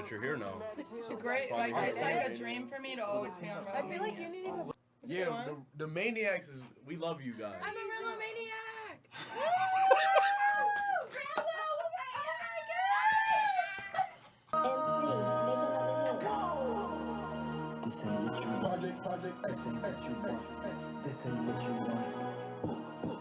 that you're here now. Great, like it's like a dream for me to always be on Rellomania. I feel like you need to go. Yeah, the Maniacs is, we love you guys. I'm a Rellomaniac! This ain't what you want. This ain't what you want. This ain't what you want.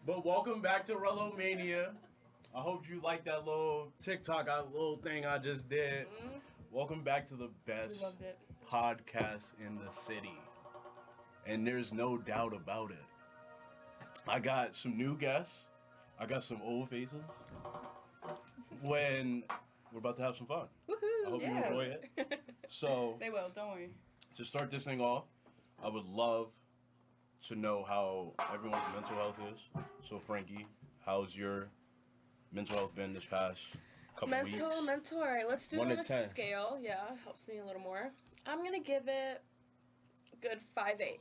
But welcome back to Rellomania. I hope you like that little TikTok, little thing I just did. Welcome back to the best podcast in the city. And there's no doubt about it. I got some new guests. I got some old faces. When we're about to have some fun. Woohoo! I hope you enjoy it. So, They will, don't worry. to start this thing off, I would love to know how everyone's mental health is. So, Frankie, how's your mental health been this past couple weeks? Mental. All right, let's do 1 it to on 10. a scale. Yeah, helps me a little more. I'm gonna give it a good 5.8.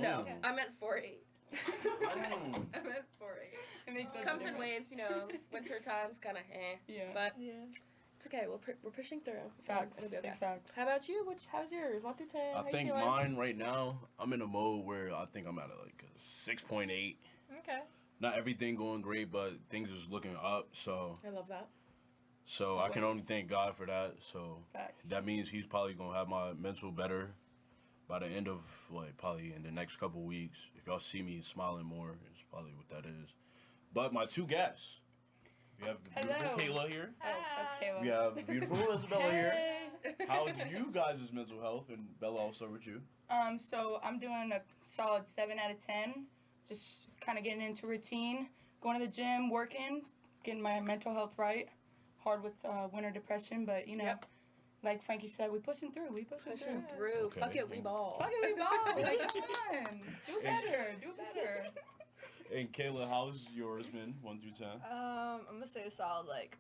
No, I meant 4.8. I meant 4.8. It makes sense. Comes in waves, you know. Winter time's kind of Yeah. but it's okay. We're pushing through. Facts. It'll be okay. Big facts. How about you? How's yours? 1 through 10. I How you think feeling? mine right now, I'm in a mode where I think I'm at like a 6.8. Okay. Not everything going great, but things is looking up. So I love that. I can only thank God for that. So Facts. that means He's probably gonna have my mental better by the end of like probably in the next couple weeks. If y'all see me smiling more, it's probably what that is. But my two guests, we have the beautiful Kayla here. Oh, that's Kayla. We have the beautiful Isabella here. Hey. How's you guys' mental health? And Bella, I'll start with you. So I'm doing a solid 7 out of 10. Just kind of getting into routine, going to the gym, working, getting my mental health right. Hard with winter depression, but you know, like Frankie said, we pushing through. We pushing through. Okay. Fuck it, we ball. Fuck it, we ball. Like, come on, do better, do better. And Kayla, how's yours been? 1 through 10. I'm gonna say a solid like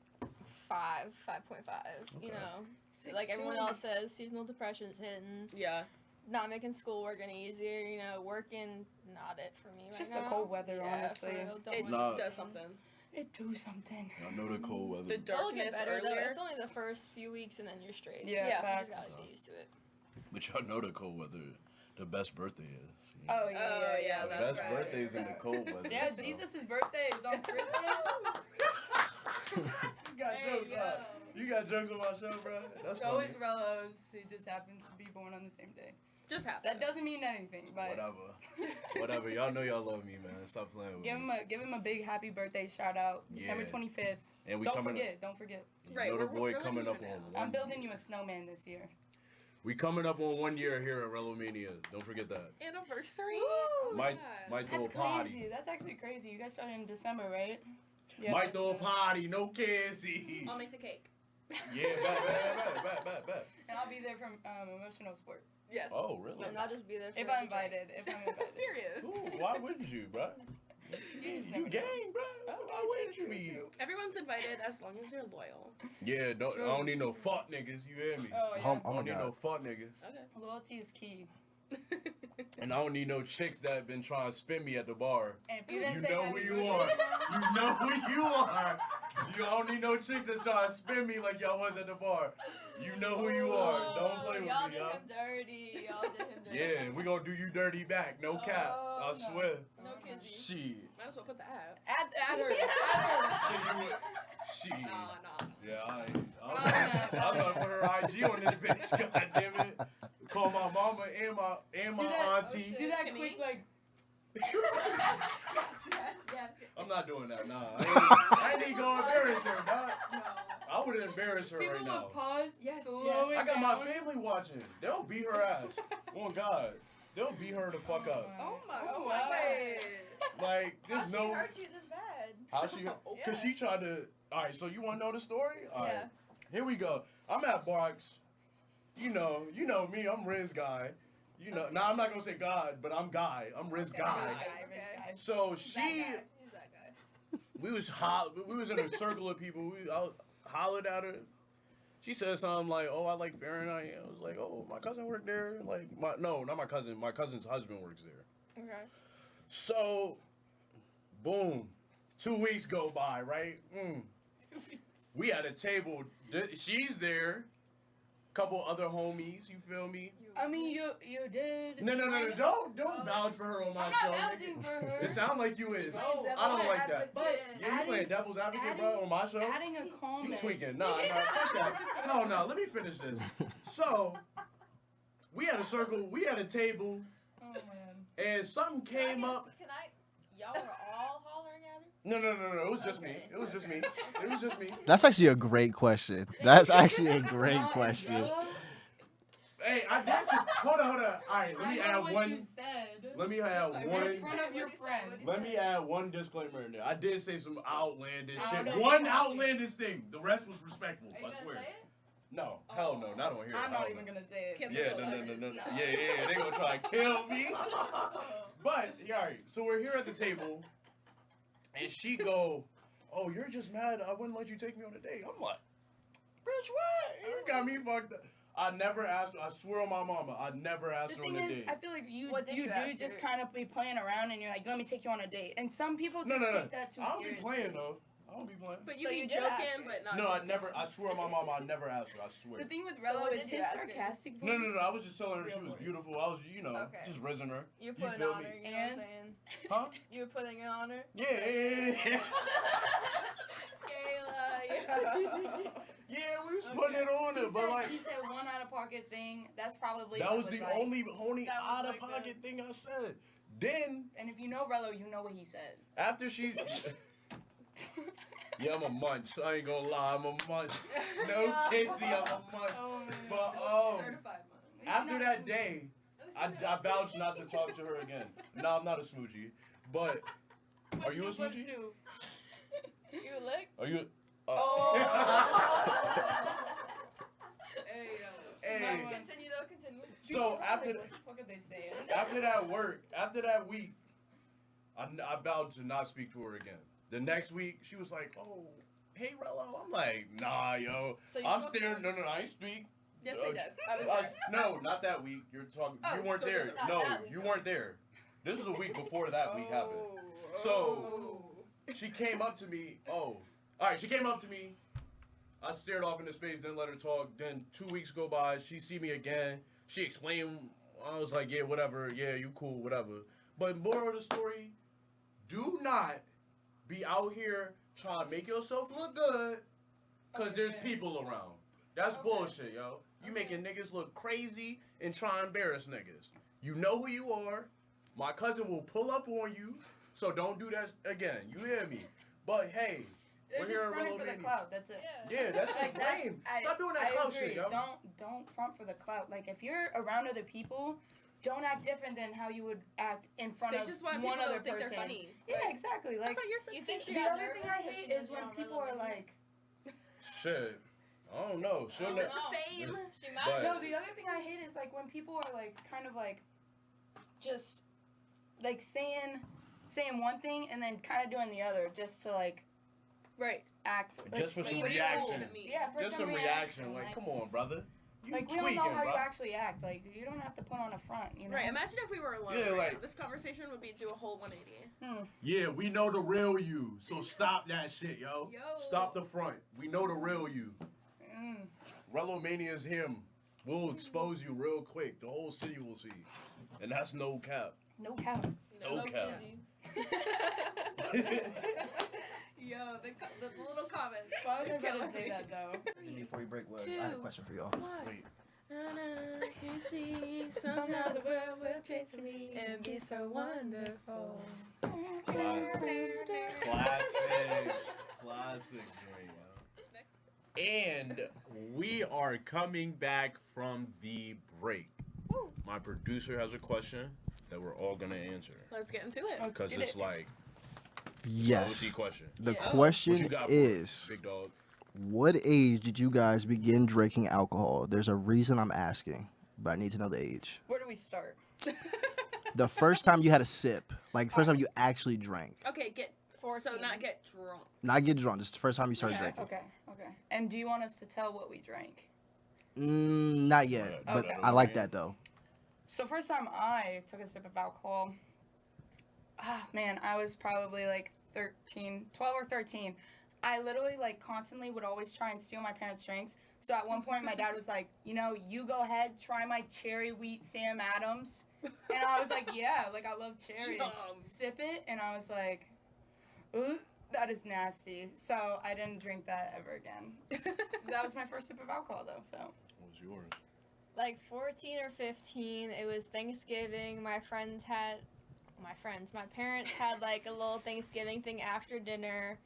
5.5. You Okay. know, like everyone else says, seasonal depression's hitting. Yeah. Not making schoolwork any easier. You know, working not it for me. It's right just now. the cold weather, Yeah, honestly. for real, don't It want does something. It do something. I know the cold weather. The It'll get darkness better though. earlier. It's only the first few weeks and then you're straight. Yeah, You facts. just gotta get used to it. But y'all know the cold weather, the best birthday is. You Oh know. yeah. The that's best right. birthday's in the cold weather. Yeah, so. Jesus' birthday is on Christmas. You got jokes on. You got jokes on my show, bro. That's So funny. is Rello's. He just happens to be born on the same day. Just happen. That doesn't mean anything, but Whatever. Y'all know y'all love me, man. Stop playing with give me. him a big happy birthday shout out. December Yeah. 25th. And we Don't coming. forget. You Right, know the we're boy really coming doing up it on now. 1 I'm building you a snowman this year. We coming up on 1 year here at Rellomania. Don't forget that. Anniversary? Might throw a That's party. crazy. That's actually crazy. You guys started in December, right? Might throw a party. No kissy. I'll make the cake. Yeah, bet. And I'll be there from emotional support. Yes. Oh, really? But not just be there for If the I'm drink. invited. Period. Ooh, why wouldn't you, bro? You just You never gang, know. bro. Okay, Why wouldn't true, you be? true. Everyone's invited as long as you're loyal. Yeah, I don't need no fuck niggas. You hear me? Oh yeah. I don't need no fuck niggas. Okay. Loyalty is key. And I don't need no chicks that been trying to spin me at the bar. And if you didn't You say know happy who you birthday are. to them, You know who you are. You don't need no chicks that's trying to spin me like y'all was at the bar. You know who you are. Don't play with Y'all me, did y'all. him dirty. Y'all did him dirty. Yeah, and we gonna do you dirty back. No cap. I no. swear. No kizzy. Shit. Might as well put the ad. add her. Add her. Shit. Nah. Yeah, I'm gonna put her IG on this bitch. God damn it. Call my mama and my Do that- auntie. Do that Can quick we? like. yes. I'm not doing that. Nah, I ain't even gonna embarrass her, dog. No. I would embarrass her People right now. would pause. Yes, slow it I got my down. family watching. They'll beat her ass. Oh God, they'll beat her the fuck up. Oh my Oh, god. wow. Like, How just she no. hurt you this bad? How she? Cause she tried to. All right, so you want to know the story? All right. Here we go. I'm at Barks. You know me. I'm Rizz guy. You know. Now I'm not gonna say God, but I'm Guy. I'm Rizz Okay, guy. Rizz guy. Guy. So Who's that she. guy? Who's that guy? We was in a circle of people. I hollered at her. She said something like, "Oh, I like Fahrenheit." I was like, "Oh, my cousin worked there." Like, no, not my cousin. My cousin's husband works there. Okay. So, boom, 2 weeks go by, right? 2 weeks. We at a table. She's there. Couple other homies. You feel me? I mean, you did. No. Don't vouch for her on my I'm show. not vouching for her. It sounds like you is. No, I don't like that. But Yeah, you playing devil's advocate, bro, on my show? Adding a You comment. tweaking. Nah, fuck that. No, let me finish this. So, we had a circle, we had a table, Oh, man. and something came up. Can I? Y'all were all hollering at her? No. It was just me. Okay. It was just me. It was just me. That's actually a great question. That's actually a great Not question. umbrella? Hey, I did some, hold on. All right, let me I know add what one. you said. Let me add In one. front of your friend. Let me add one disclaimer in there. I did say some outlandish shit. Outlandish. One outlandish thing. The rest was respectful. Are you I gonna swear. say it? No, hell no, not on here. I'm Hell not no. even gonna say it. Cancel Yeah, culture. no. Yeah, they gonna try to kill me. But yeah, all right. So we're here at the table, and she go, "Oh, you're just mad I wouldn't let you take me on a date." I'm like, "Bitch, what? You got me fucked up." I never asked her. I swear on my mama, I never asked The her on thing a is, date. I feel like you What did you do ask just her? kind of be playing around, and you're like, "Let me take you on a date." And some people No, just no. take that too I don't seriously. be playing though. I don't be playing. But you So be you did ask joking, her. but not. No, I joking. never. I swear on my mama, I never asked her. I swear. The thing with So Rello what is did you his ask her? sarcastic voice. No. I was just telling her she Real was voice. beautiful. I was, Okay. just rizzing her. You You put it feel on me? her, you know what I'm And- saying? Huh? You were putting it on her? Yeah. Kayla, Yeah, we was putting it on her, but like he said one out of pocket thing. That's probably that what was the like. only That was out of like pocket thing I said. Then And if you know Rello, you know what he said. after she, yeah, I'm a munch. I ain't gonna lie, I'm a munch. No kissy, I'm a munch. Oh man. But certified mom. after that day, I vowed not to talk to her again. No, I'm not a smoochie, but are you a Let's smoochie? do. You lick? Are you? Hey, Hey. Continue though, continue. So after what the fuck are they saying? after that week, I vowed to not speak to her again. The next week, she was like, "Oh, hey, Rello." I'm like, "Nah, yo." So you I'm spoke to staring. her? No, I ain't speak. Yes, Oh, they did. I was there. No, not that week. You're talking. Oh, you weren't so there. not No, that week, you though. weren't there. This is a week before that week happened. So she came up to me. Oh, all right. She came up to me. I stared off into space. Didn't let her talk. Then 2 weeks go by. She see me again. She explained. I was like, yeah, whatever. Yeah, you cool, whatever. But moral of the story: do not be out here trying to make yourself look good, cause there's people around. That's bullshit, yo. You making niggas look crazy and try to embarrass niggas. You know who you are. My cousin will pull up on you, so don't do that again. You hear me? But hey, They're we're just here at fronting Rello for the Mania. clout. That's it. Yeah, that's just That's- lame. I- Stop doing that I clout agree. shit, yo. Don't front for the clout. Like if you're around other people, don't act different than how you would act in front They of just want one people other to think person. they're funny. Yeah, exactly. Like You're so You think cute. she the got other thing nervous I that hate she is was when on people are Rellomania? like. Shit. I don't know. She's Shouldn't in it? the fame. She might. But- No, the other thing I hate is like when people are like kind of like just like saying one thing and then kind of doing the other just to like Right. act like, Just for say some what you reaction. do. Yeah, for Just some some reaction. Like, come on, brother. You Like we don't tweaking, know how bro. you actually act. Like you don't have to put on a front. You know. Right. Imagine if we were alone. Yeah, right? like- This conversation would be do a whole 180. Yeah, we know the real you. So stop that shit, yo. Yo. Stop the front. We know the real you. Mm. Rellomania is him. We'll expose you real quick. The whole city will see. And that's no cap. No cap. No cap. Yo, the little comment. Why was I about to say that though? Before we break, Two. I had a question for y'all. Wait. You see, somehow the world will change for me and be so wonderful. Classic joint, yo. And we are coming back from the break. Woo. My producer has a question that we're all gonna answer. Let's get into it. Because get it's it. like Yes. OC question. The Yeah. What you question got for is, Big dog? what age did you guys begin drinking alcohol? There's a reason I'm asking, but I need to know the age. Where do we start? The first time you had a sip, like the first time you actually drank. Okay, get 14. so not get drunk. Not get drunk, just the first time you started Yeah. drinking. Okay. Okay. And do you want us to tell what we drank? Not yet, but Okay. I like that though. So first time I took a sip of alcohol, man, I was probably like 12 or 13. I literally like constantly would always try and steal my parents' drinks. So at one point my dad was like, you go ahead, try my cherry wheat Sam Adams. And I was like, yeah, like I love cherry. Yum. Sip it, and I was like, ooh, that is nasty. So I didn't drink that ever again. That was my first sip of alcohol though, so. What was yours? Like 14 or 15, it was Thanksgiving. My parents had like a little Thanksgiving thing after dinner.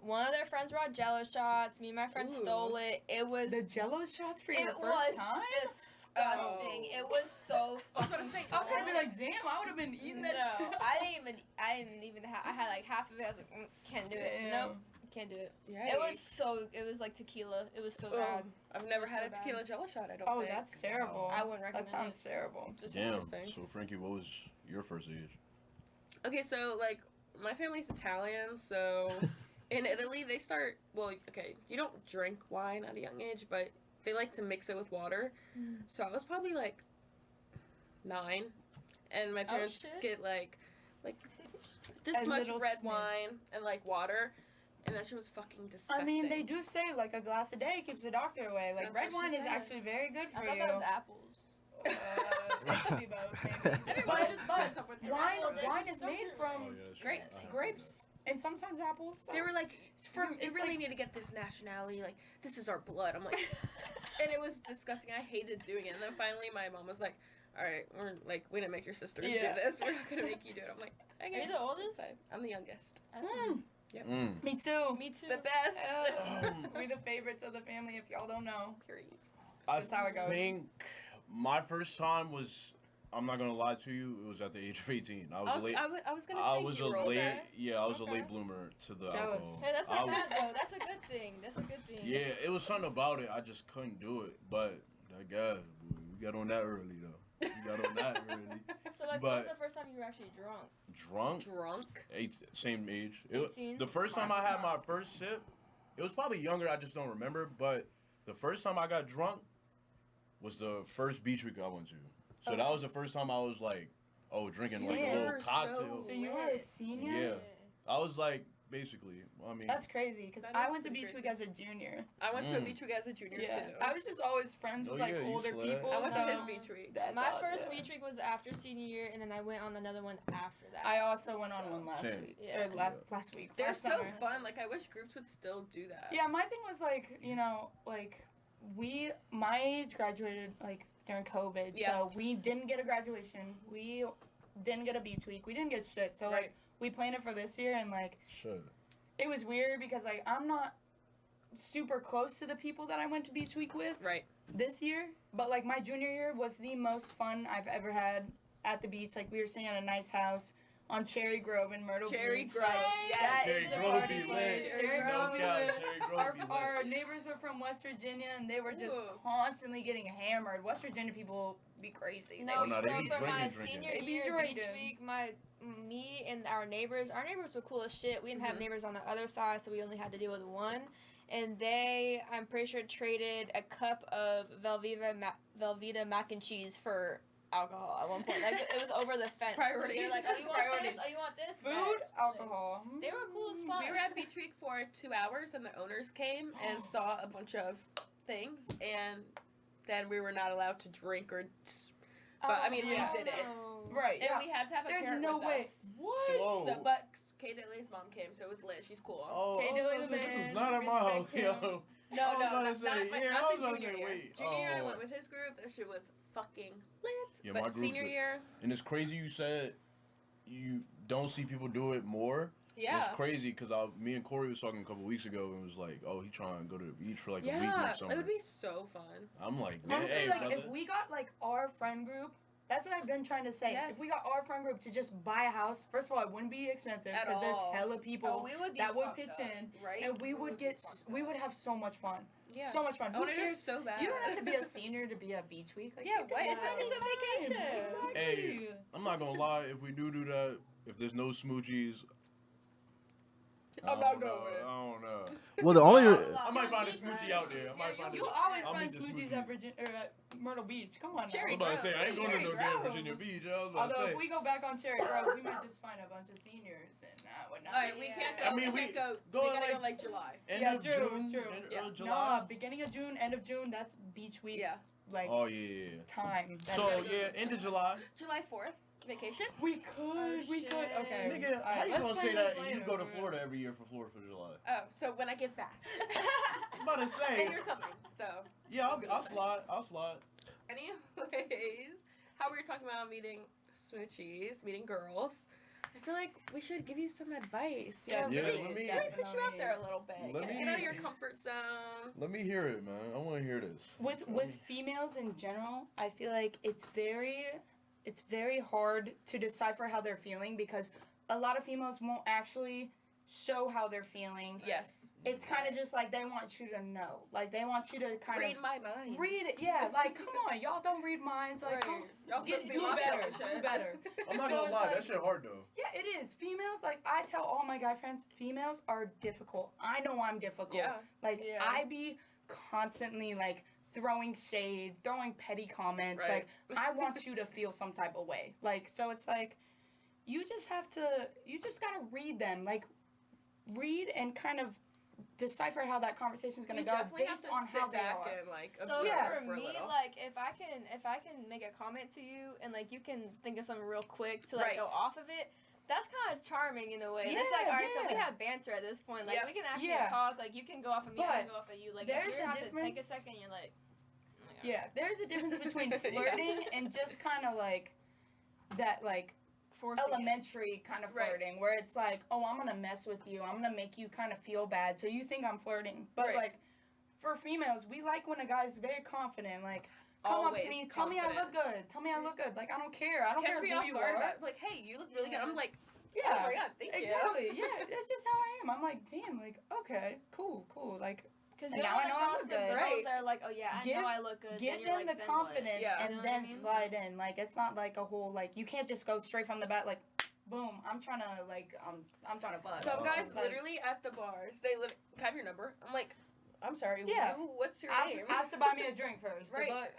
One of their friends brought Jello shots. Me and my friend stole it. It was The Jello shots for your it first was time? disgusting. Oh. It was so fucking I was strong. gonna be like, damn, I would have been eating that. No, I didn't even have. I had like half of it. I was like, can't do it. Damn. Nope, can't do it. Yikes. It was like tequila. It was so Oh, bad. I've never had a so tequila Jello shot. I don't Oh, think. that's terrible. I wouldn't recommend That sounds terrible. Just Damn. interesting. So Frankie, what was your first age? Okay, so like my family's Italian, so in Italy they start. Well, okay, you don't drink wine at a young age, but they like to mix it with water. So I was probably like 9, and my parents shit. get like this A much little red smidge. wine and like water, and that shit was fucking disgusting. I mean, they do say like a glass a day keeps the doctor away. Like That's red what she wine is said. actually very good I for thought you. that was apples. It could be both, maybe. Everyone But- just but comes up with wine, different- wine is made from that's true. Grapes. I have grapes and sometimes apples. So. They were like, From- you it's really like- need to get this nationality. Like, this is our blood. I'm like, and it was disgusting. I hated doing it. And then finally, my mom was like, all right, we didn't make your sisters Yeah. do this. We're not gonna make you do it. I'm like, okay. Are you the oldest? Fine. I'm the youngest. Me too. Me too. The best. We the favorites of the family. If y'all don't know. Period. I That's how it goes. think my first time was, I'm not gonna lie to you, it was at the age of 18. I was late. I was gonna I say was you a were older. late, yeah, I was a Okay. late bloomer to the Jealous. alcohol. Hey, that's I not was- bad though. That's a good thing. That's a good thing. Yeah, it was something about it. I just couldn't do it. But that guy, we got on that early though. We got on that early. So like, But- when was the first time you were actually drunk? Drunk, Drunk. same age. 18? The first time I had my first sip, it was probably younger. I just don't remember. But the first time I got drunk was the first beach week I went to. So that was the first time I was like, drinking like a Yeah. little You're so cocktail. So you were a senior? Yeah. I was like, basically, I mean, That's crazy because That I is went to pretty beach week crazy. as a junior. I went to a Mm. beach week as a junior Yeah, too. I was just always friends with Oh, like yeah, you older slay. people. I went so to his beach week. That's My awesome. first beach week was after senior year, and then I went on another one after that. I also went on one last Same. week. Yeah. Or last week. They're last so summer. fun. Like I wish groups would still do that. Yeah, my thing was like, my age graduated like during COVID, Yeah. so we didn't get a graduation. We didn't get a beach week. We didn't get shit. So Right. like we planned it for this year, and like sure. it was weird because like I'm not super close to the people that I went to beach week with Right. this year, but like my junior year was the most fun I've ever had at the beach. Like we were staying at a nice house on Cherry Grove in Myrtle Cherry Beach. Grove. Like, Yes. that Cherry is the Grove party be place. lit. Cherry No Grove be cap, lit. Cherry Grove be lit. Our neighbors were from West Virginia, and they were just Ooh. constantly getting hammered. West Virginia people be crazy. No, no, so they be for my drinking. senior They be year beach drinking. week, me and our neighbors were cool as shit. We didn't have Mhm. neighbors on the other side, so we only had to deal with one. And they, I'm pretty sure, traded a cup of Velveeta mac and cheese for alcohol at one point. Like it was over the fence. Priorities. They're like, oh, you want Priorities. this? Oh, you want this? Food, Bet. alcohol. They were cool as fuck. We were at beach week for 2 hours, and the owners came and saw a bunch of things, and then we were not allowed to drink or. But I mean, yeah. we did it, Right. and Yeah. we had to have a There's parent no with way. us. What? Whoa. So, but Kay Diddley's mom came, so it was lit. She's cool. Oh, Okay, I was do about it, to say, this man. was not at my Respect house, him. yo. No, I was no, about not, to say, not, yeah, I not was the about to junior say, year. wait, Junior year, I oh. went with his group. That shit was fucking lit. Yeah, but my group senior did- year, And it's crazy you said you don't see people do it more. yeah. It's crazy because me and Corey was talking a couple weeks ago and was like, oh, he trying to go to the beach for like a week Yeah, next summer. it would be so fun. I'm like, man, Honestly, hey, like brother. if we got like our friend group, that's what I've been trying to say. Yes. If we got our friend group to just buy a house, first of all, it wouldn't be expensive At because there's all. hella people Oh, we would be that would fucked pitch up. in, Right? and we would have so much fun. Yeah. So much fun. I Who want to do it cares? so bad. You don't have to be a senior to be at beach week. Like, Yeah, you can what? do It's that a anytime. vacation. Exactly. I'm not gonna lie, if we do that, if there's no smoochies, I'm not going. I don't know. Well, the only I might find a smoochie out there. I might find You a- always I'll find meet the smoothies smoothie. at at Myrtle Beach. Come on. Cherry I was about to say, I ain't going to no Cherry damn Grove. Virginia Beach. I was about to Although say. if we go back on Cherry Grove, we might just find a bunch of seniors, and that would not. All right, we can't go. I mean, we we can't go. go we in, gotta like- go like July. End Yeah, of true, June, true. end Yeah. of July. Nah, beginning of June, end of June. That's beach week. Yeah. Like Oh yeah. time. That's So it. yeah, end of July. July 4th, vacation. we could. We could. shit. Okay. Nigga, Alright, how you let's gonna plan say this that? later, You go to bro. Florida every year for Florida for July. Oh, so when I get back. I'm about to say. And you're coming, so. Yeah, I'll slide. I'll slide. Anyways, how we were talking about meeting smoochies, meeting girls. I feel like we should give you some advice. Yeah, Yeah, really, let me- really push you out there a little bit. Let Get out of me- your comfort zone. Let me hear it, man. I want to hear this. With females in general, I feel like it's very hard to decipher how they're feeling because a lot of females won't actually show how they're feeling. Yes. It's kind of just like they want you to know. Like they want you to kind Read of my mind. read it. Yeah, like come on, y'all don't read minds. Like come, Y'all supposed to be do watching better. that shit. Do better. I'm not So gonna it's lie, like- that shit hard though. Yeah, it is. Females, like I tell all my guy friends, females are difficult. I know I'm difficult. Yeah. Like Yeah. I be constantly like throwing shade, throwing petty comments. Right. Like I want you to feel some type of way. Like so it's like you just gotta read them. Like read and kind of decipher how that conversation is gonna You go definitely have based to on sit how they back are. and like So observe Yeah. for for a me, little. like if I can make a comment to you and like you can think of something real quick to like go Right. off of it, that's kind of charming in a way. And it's like, Yeah, all right, so we yeah. have banter at this point. Like Yeah. we can actually Yeah. talk. Like you can go off of me, I But can go off of you. Like there's if you a have to take a difference- second, you're like, oh my God. Yeah, there's a difference between Yeah. flirting and just kind of like that like Forcing it. elementary kind of Right. flirting where it's like, oh, I'm gonna mess with you, I'm gonna make you kind of feel bad, so you think I'm flirting. But Right. like for females, we like when a guy's very confident, like come up to Always me, tell me I look good, tell me I look good. Like I don't care, I don't Catch care me who off you guard are. about like, hey, you look really good. I'm like, Yeah, oh my God, thank exactly. you. Yeah, that's just how I am. I'm like, damn, like okay, cool. Like Because And you now don't I know I cross look the good. girls Right. that are like, oh yeah, I Give- know I look good. give then you're them like, the then what? confidence Yeah. and You know what then I mean? slide in. Like it's not like a whole like you can't just go straight from the bat like boom. I'm trying to like I'm trying to buzz. Some guys Like, literally at the bars, they can I have your number? I'm like, I'm sorry, Yeah. what's your ask, name? ask to buy me a drink first. Right. But-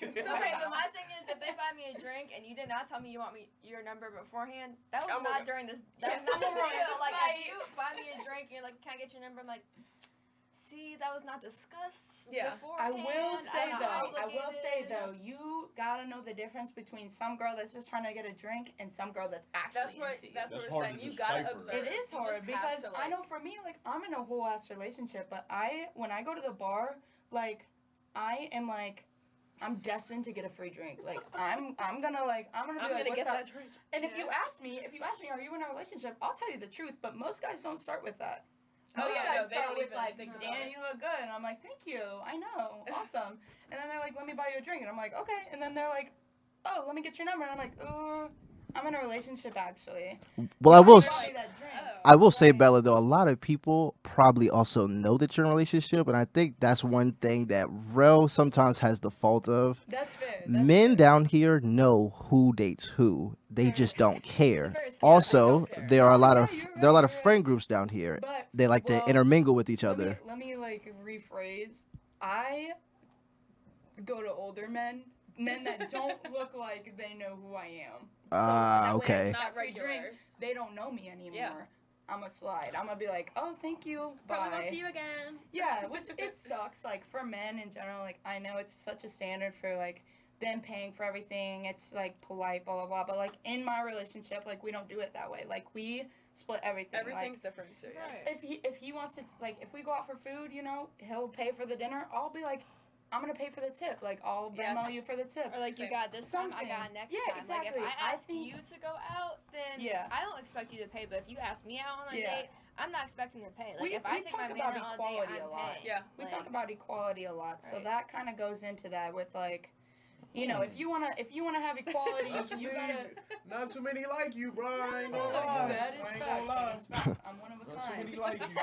So okay, but my thing is, if they buy me a drink and you did not tell me you want me your number beforehand, that was I'm not okay. during this. That was Yeah, not I'm the okay. deal. Like Bye. if you buy me a drink, and you're like, can I get your number? I'm like, see, that was not discussed Yeah. I beforehand. will say I'm not though, I will say obligated. though, you gotta know the difference between some girl that's just trying to get a drink and some girl that's That's actually what into you. that's That's what we're hard saying. to You gotta decipher. observe. It is You hard just because have to, I like- know for me, like I'm in a whole ass relationship, but when I go to the bar, like I am like I'm destined to get a free drink. Like I'm gonna be like what's get up? that drink. And if Yeah. you ask me, are you in a relationship? I'll tell you the truth. But most guys don't start with that. Oh, Most yeah, guys no, they start don't with even like, think about "Dan, it. you look good," and I'm like, "Thank you, I know, awesome." And then they're like, "Let me buy you a drink," and I'm like, "Okay." And then they're like, "Oh, let me get your number," and I'm like, I'm in a relationship actually. Well, I will. Buy S- me that drink. Oh. I will say, Right. Bella, though, a lot of people probably also know that you're in a relationship, and I think that's one thing that Rel sometimes has the fault of. That's fair. That's Men fair. down here know who dates who. They just don't care. very scary. Also, They don't care. there are a lot Yeah, of you're there are a lot right, of you're friend groups down here. But They like to well, intermingle with each other. Let me like rephrase. I go to older men that don't look like they know who I am. Ah, that way I okay. can Not have free drink. regulars. They don't know me anymore. Yeah. I'm gonna slide. I'm gonna be like, oh, thank you, Probably bye. won't see you again. Yeah, which it sucks. Like for men in general, like I know it's such a standard for like them paying for everything. It's like polite, blah blah blah. But like in my relationship, like we don't do it that way. Like we split everything. Everything's different too. Yeah. Right. If he wants to like if we go out for food, you know, he'll pay for the dinner. I'll be like, I'm gonna pay for the tip. Like I'll Venmo Yes. you for the tip. Or like you Same. got this time, I Something. got next Yeah, time. Like exactly. if I I ask think- you to go out, then Yeah. I don't expect you to pay. But if you ask me out on a Yeah. date, I'm not expecting to pay. Like We- if I we take talk my about man out on a equality date, a I'm lot. paying. Yeah. We Like, talk about equality a lot, so Right. that kind of goes into that with like, you know, if you wanna have equality, you gotta. Not too many like you, bro. I ain't gonna Look, lie. that is I ain't facts. gonna lie. That is facts. I'm one of a Not too kind. many like you.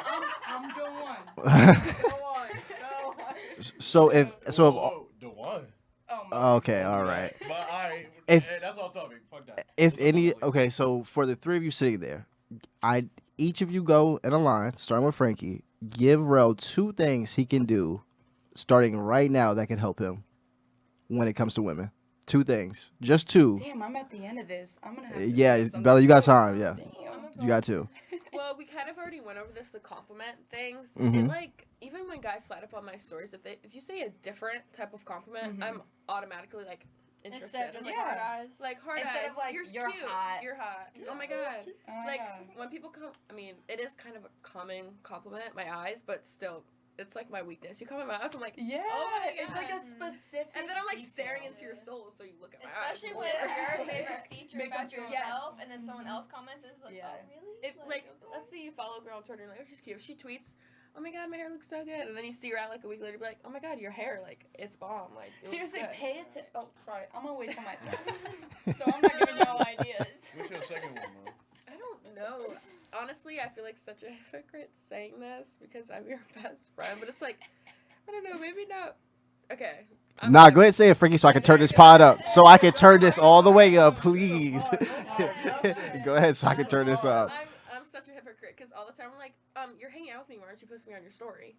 I'm the one. Go on. Go on. So if Whoa, the one. Oh my. okay, all right. But all right, If- hey, that's off topic. Fuck that. If What's up, any Molly? okay, so for the three of you sitting there, each of you go in a line, starting with Frankie. Give Rel 2 things he can do starting right now that can help him when it comes to women. 2 things. Just 2. Damn, I'm at the end of this. I'm gonna have to Yeah, think of something. Bella, you got time. Yeah. Damn. You got 2. Well, we kind of already went over this, the compliment things. Mhm. It, like, even when guys slide up on my stories, if you say a different type of compliment, I'm automatically, like, interested. Instead of just like Yeah. hard eyes. Like, hard Instead eyes, of, like, you're you're cute, hot. you're hot. Oh my god. Oh my Like, God. when people come, I mean, it is kind of a common compliment, my eyes, but still, it's like my weakness. You come in my eyes, I'm like, Yeah, oh my it's like God. a specific. And then I'm like detail. staring into your soul, so you look at my Especially eyes. when your favorite feature Make about them feel yourself yes. and then someone else comments is like, Yeah. oh really? If, like, let's say you follow a girl on Twitter and like, oh, she's cute. If she tweets, oh my god, my hair looks so good. And then you see her out like a week later, be like, oh my god, your hair, like, it's bomb. Like, it looks Seriously, good. pay attention. Oh, sorry. I'm gonna wait till my turn. So I'm not giving y'all ideas. What's your second one, bro? I don't know. Honestly, I feel like such a hypocrite saying this because I'm your best friend, but it's like, I don't know, maybe not. Okay. Nah, go ahead and say it, Frankie, so I can turn this pod up. So I can turn this all the way up, please. Go ahead, so I can turn this up. I'm such a hypocrite because all the time I'm like, you're hanging out with me. Why aren't you posting on your story?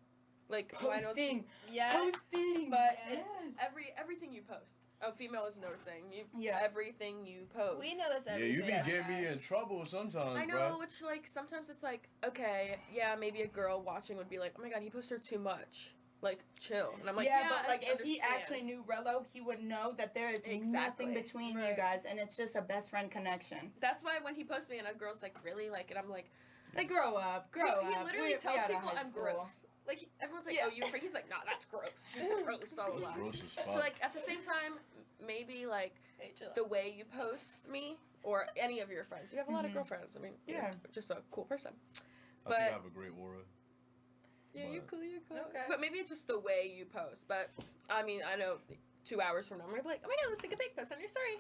Like, why don't you? Posting. Yes. Posting. But Yes. it's everything you post. A female is noticing you. Yeah. Everything you post. We notice Yeah, everything. you be about getting me that. in trouble sometimes, I know, bro. which like sometimes it's like, okay, yeah, maybe a girl watching would be like, oh my god, he posted too much. Like, chill. And I'm like, yeah, but like I if he understand. actually knew Rello, he would know that there is Exactly. nothing between you Right. guys, and it's just a best friend connection. That's why when he posts me and a girl's like, really, like, and I'm like, Like, grow up, grow up. He literally We tells out of people high I'm school. gross. Like, everyone's like, Yeah. oh, you're freaky. He's like, nah, that's gross. She's gross. Blah, blah, It's blah. gross as fuck. So, like, at the same time, maybe, like, Hey, chill out. the way you post me or any of your friends. You have a lot of girlfriends. I mean, Yeah. you're just a cool person. I think I But, have a great aura. yeah, you're cool, you're cool. Okay. But maybe it's just the way you post. But, I mean, I know 2 hours from now, I'm going to be like, oh my god, let's take a pic, post on your story.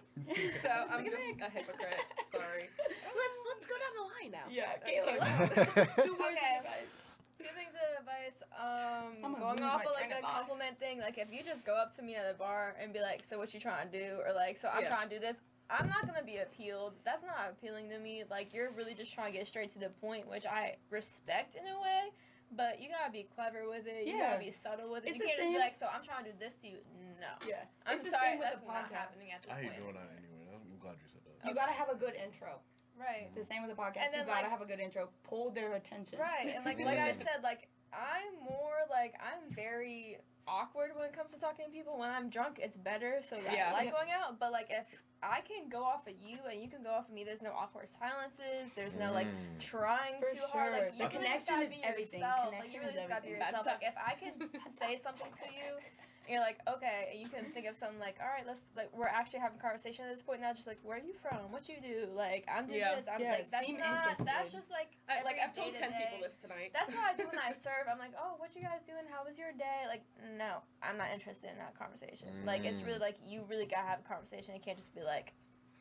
So, I'm Take a just pic. a hypocrite. Sorry. Let's go down the line now. Yeah, Okay, Kayla. 2 words Okay. of advice. 2 things of advice. gonna Going lose off my of like train of the thought. compliment thing, like if you just go up to me at a bar and be like, "So what you trying to do?" or like, "So I'm Yes. trying to do this," I'm not gonna be appealed. That's not appealing to me. Like you're really just trying to get straight to the point, which I respect in a way. But you gotta be clever with it. You Yeah. gotta be subtle with it. It's You the can't just same- be like, "So I'm trying to do this to you." No. Yeah. I'm It's the sorry, same with that's the not podcast. happening at this I hate point. doing that anyway. I'm glad you said that. You gotta have a good intro. Right. It's the same with the podcast. And You then, gotta like- have a good intro. Pull their attention. Right, and like I said, like I'm very awkward when it comes to talking to people. When I'm drunk, it's better, so Yeah. I like going out. But like if I can go off of you and you can go off of me, there's no awkward silences. There's no like trying For too hard. Like sure. you The really just connection gotta is be everything. yourself. Like Connection you really is just gotta be everything. yourself. Like if I can say something to you. And you're like, okay, and you can think of something like, all right, let's like we're actually having a conversation at this point now. Just like, where are you from? What you do? Like, I'm doing Yeah. this. I'm Yeah, like, that's seem not. That's interested. just like. Like, every I've told 10 day-to-day. people this tonight. That's what I do when I serve. I'm like, oh, what you guys doing? How was your day? Like, no, I'm not interested in that conversation. Like, it's really like you really gotta have a conversation. It can't just be like,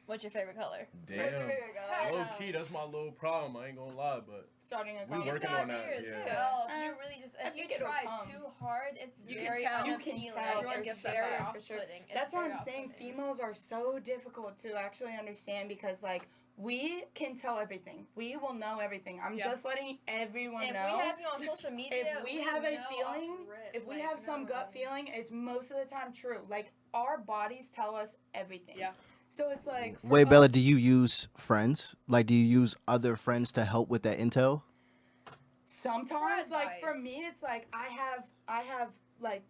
what's your favorite color? What's your Damn. favorite color? Low key, that's my little problem. I ain't gonna lie, but Starting a We You working gotta on be that, yeah. yourself. Yeah. You really just I if you think it'll try come. too hard, it's You can very tell. You can unappealing. tell. Everyone It's gets that very vibe. off-putting. It's That's what very I'm saying. off-putting. Females are so difficult to actually understand because, like, we can tell everything. We will know everything. I'm Yeah. just letting everyone If know. we have you on social media, If we have a know feeling, off rip, if we like, have some no. gut feeling, it's most of the time true. Like, our bodies tell us everything. Yeah. So it's like. for Wait, us- Bella, do you use friends? Like, do you use other friends to help with that intel? Sometimes, For like, for advice. me, it's like I have like,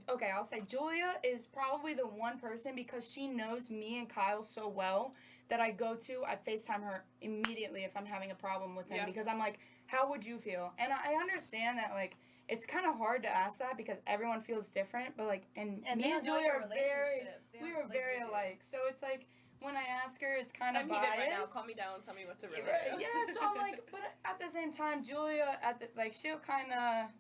okay, I'll say Julia is probably the one person because she knows me and Kyle so well that I go to, I FaceTime her immediately if I'm having a problem with him Yeah. because I'm like, how would you feel? And I understand that, like, it's kind of hard to ask that because everyone feels different, but, like, and And me they and don't know Julia your are very, relationship. They we don't are like very you do. alike. So it's like, when I ask her, it's kind of I'm biased. heated right now. Calm me down. Tell me what to really Right, do. yeah, so I'm like, but at the same time, Julia, she'll kind of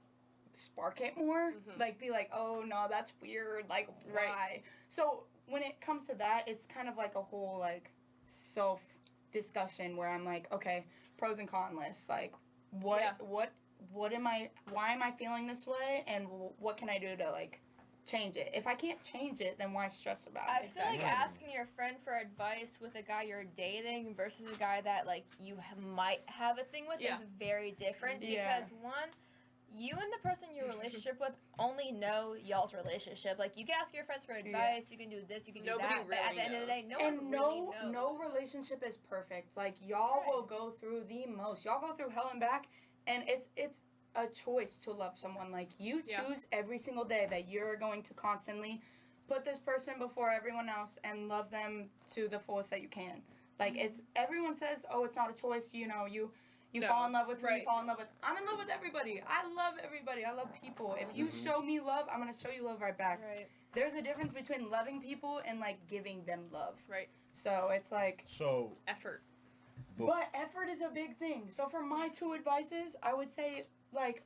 spark it more. Mhm. Like, be like, oh, no, that's weird. Like, why? Right. So when it comes to that, it's kind of like a whole, like, self-discussion where I'm like, okay, pros and cons list. Like, what am I, why am I feeling this way? And what can I do to, like, change it. If I can't change it, then why stress about I it? feel like Exactly. asking your friend for advice with a guy you're dating versus a guy that like you might have a thing with Yeah. is very different Yeah. because one, you and the person you're in a relationship with only know y'all's relationship. Like you can ask your friends for advice, you can do this, you can Nobody do that, but at really the end of the day, knows. no one And really knows. no relationship is perfect. Like y'all will Right. go through the most. Y'all go through hell and back, and it's a choice to love someone. Like you Yeah. choose every single day that you're going to constantly put this person before everyone else and love them to the fullest that you can. Like it's everyone says, oh, it's not a choice. You know, you No. fall in love with who you Right. fall in love with. I'm in love with everybody. I love everybody. I love people. If you show me love, I'm gonna show you love right back. Right. There's a difference between loving people and like giving them love. Right. So it's like, So, Effort. but effort is a big thing. So for my two advices, I would say like,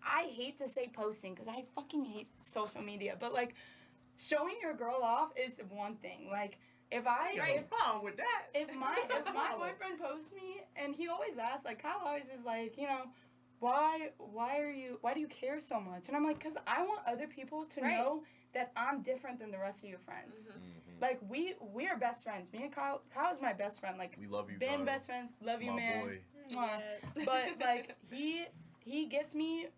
I hate to say posting because I fucking hate social media, but like, showing your girl off is one thing. Like, if I I ain't problem with that. if my boyfriend posts me and he always asks, like, Kyle always is like, you know, why do you care so much? And I'm like, because I want other people to Right. know that I'm different than the rest of your friends. Mm-hmm. Like we are best friends. Me and Kyle's my best friend. Like We love you, been Kyle. best friends. Love you, My man. boy. Mwah. Yeah. But like he gets me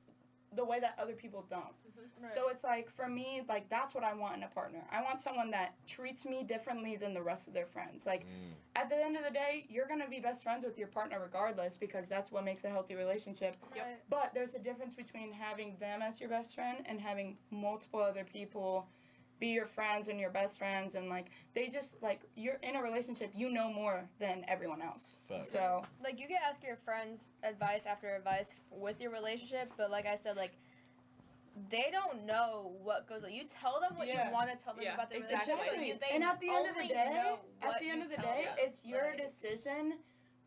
the way that other people don't. Right. So it's like for me, like that's what I want in a partner. I want someone that treats me differently than the rest of their friends. Like at the end of the day, you're gonna be best friends with your partner regardless because that's what makes a healthy relationship. Right. But there's a difference between having them as your best friend and having multiple other people be your friends and your best friends, and like they just like you're in a relationship, you know more than everyone else. Facts. So Like you can ask your friends advice after advice with your relationship, but like I said, like they don't know what goes on. You tell them what Yeah. you want to tell them Yeah, about the exactly. relationship. So they and at the end of the only day, know what you tell them. it's your Like, decision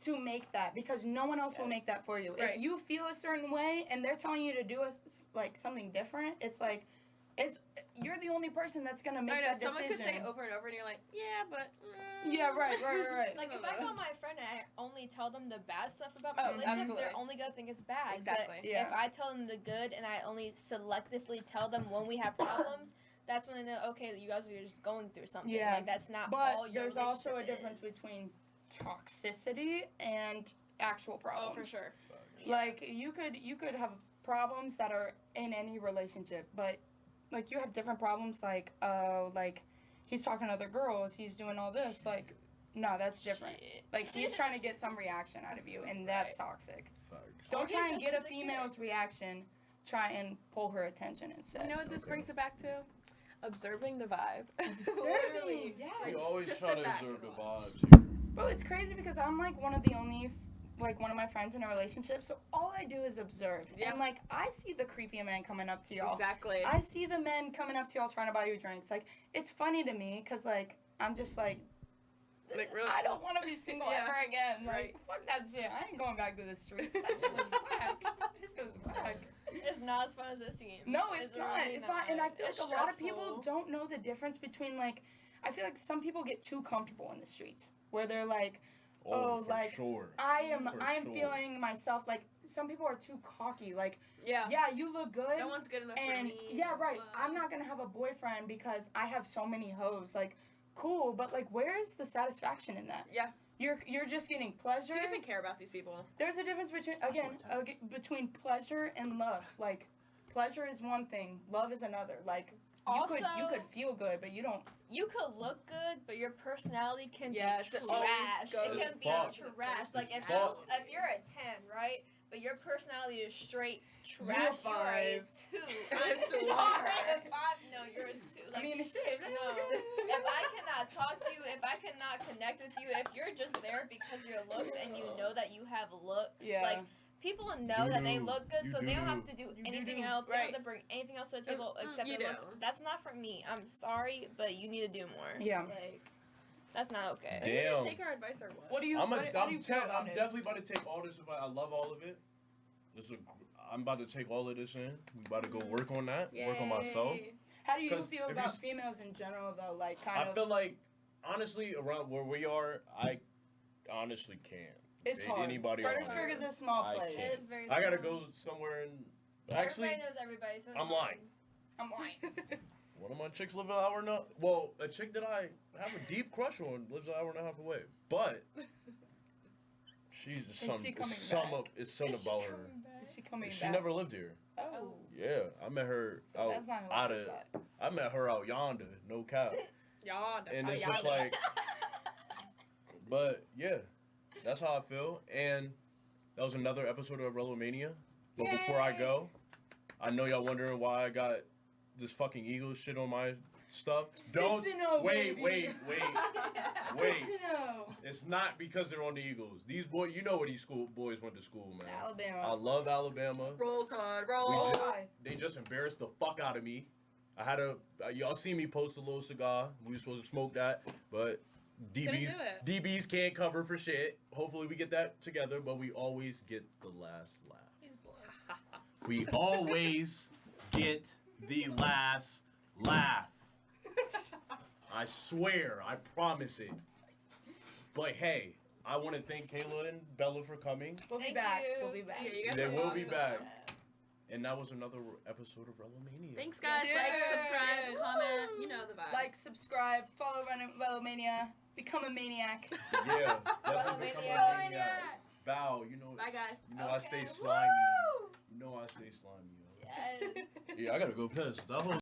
to make that because no one else will make that for you. Right. If you feel a certain way and they're telling you to do like something different, it's like you're the only person that's gonna make I know, that someone decision. could say it over and over and you're like, yeah, but... Yeah, right. Like if I call my friend and I only tell them the bad stuff about my Oh, relationship, absolutely. they're only gonna think it's bad. Exactly. But Yeah. if I tell them the good and I only selectively tell them when we have problems, that's when they know, okay, you guys are just going through something. Yeah. Like that's not But all your there's also a relationship difference is. between toxicity and actual problems. Oh, for sure. Like you could have problems that are in any relationship, but like you have different problems. Like like he's talking to other girls, he's doing all this. Like no, that's different. Shit. Like he's trying to get some reaction out of you, and that's toxic. Facts. Don't Or he try and just get a insecure. female's reaction. Try and pull her attention instead. You know what this Okay. brings it back to? Observing the vibe. Observing, Literally. yes. We always Just try sit to back observe and the watch. vibes here. Bro, it's crazy because I'm like one of the only, like one of my friends in a relationship. So all I do is observe, Yeah. and like I see the creepy men coming up to y'all. Exactly. I see the men coming up to y'all trying to buy you drinks. Like it's funny to me because like I'm just like. Really? I don't want to be single Yeah. ever again. Like, Right. fuck that shit. I ain't going back to the streets. That shit was whack. That shit was whack. It's not as fun as it seems. No, it's not. really It's not. And I feel like It's a lot of people stressful. don't know the difference between like. I feel like some people get too comfortable in the streets where they're like, Oh, for like, sure. I am For sure. feeling myself. Like some people are too cocky. Like, Yeah. yeah, you look good. No one's good enough for And me. yeah, right. Blah. I'm not gonna have a boyfriend because I have so many hoes. Like, cool, but like, where's the satisfaction in that? Yeah. You're just getting pleasure. Do you even care about these people? There's a difference between between pleasure and love. Like, pleasure is one thing, love is another. Like, you could Also- feel good, but you don't. You could look good, but your personality can Yes, be it always trash. goes It As can be fuck. trash. Like As if fuck. you're a 10, right? But your personality is straight You're a trash. You're a 5. 2. I I'm swear. sorry. A 5? No, you're a 2. I mean, shit. no. If I cannot talk to you, if I cannot connect with you, if you're just there because of your looks and you know that you have looks, Yeah. like people know that they Do. look good, You so they don't do. have to do You anything do. else. They don't Right. have to bring anything else to the table except you their looks. don't. That's not for me. I'm sorry, but you need to do more. Yeah. Like, that's not okay. Are you Damn. gonna take our advice or what? What do you? I'm how do you feel about it? definitely about to take all this advice. I love all of it. I'm about to take all of this in. We about to go work on that. Work on myself. Yay. How do you 'Cause feel if you about s- females in general, though? Like, kind I of. feel like, honestly, around where we are, I honestly can't. It's date hard. anybody on Fredericksburg here. is a small I place. It is very I gotta small. go somewhere and actually, Everybody knows everybody. So it's I'm fine. lying. I'm white. One of my chicks live an hour and a well, a chick that I have a deep crush on lives an hour and a half away. But she's just Is she coming some back? up it's something about her. Is she coming She back? never lived here. Oh. Yeah. I met her So that's not out what of it's I met her out yonder, no cap. Y'all. And it's just like but yeah, that's how I feel. And that was another episode of Rellomania. But before I go, I know y'all wondering why I got this fucking Eagles shit on my stuff. Don't 6-0, wait. baby. Wait. 6-0. It's not because they're on the Eagles. These boys, you know where these school boys went to school, man. I Alabama. love Alabama. Roll Tide, We roll. just- They just embarrassed the fuck out of me. I had y'all see me post a little cigar. We were supposed to smoke that, but DBs can't cover for shit. Hopefully we get that together, but we always get the last laugh. We always get the last laugh. I swear, I promise it. But hey, I want to thank Kayla and Bella for coming. We'll be Thank back. you. We'll be back. Yeah, you guys They are will be awesome. back. And that was another episode of Rellomania. Thanks, guys. Yes. Like, subscribe, Yes. comment. You know the vibe. Like, subscribe, follow Rellomania, become a maniac. Yeah, definitely become a Rellomania. maniac. Bow, you know. Bye, guys. You know I Okay. stay slimy. You know I stay slimy. Yo. Yes. Yeah, I gotta go piss. That whole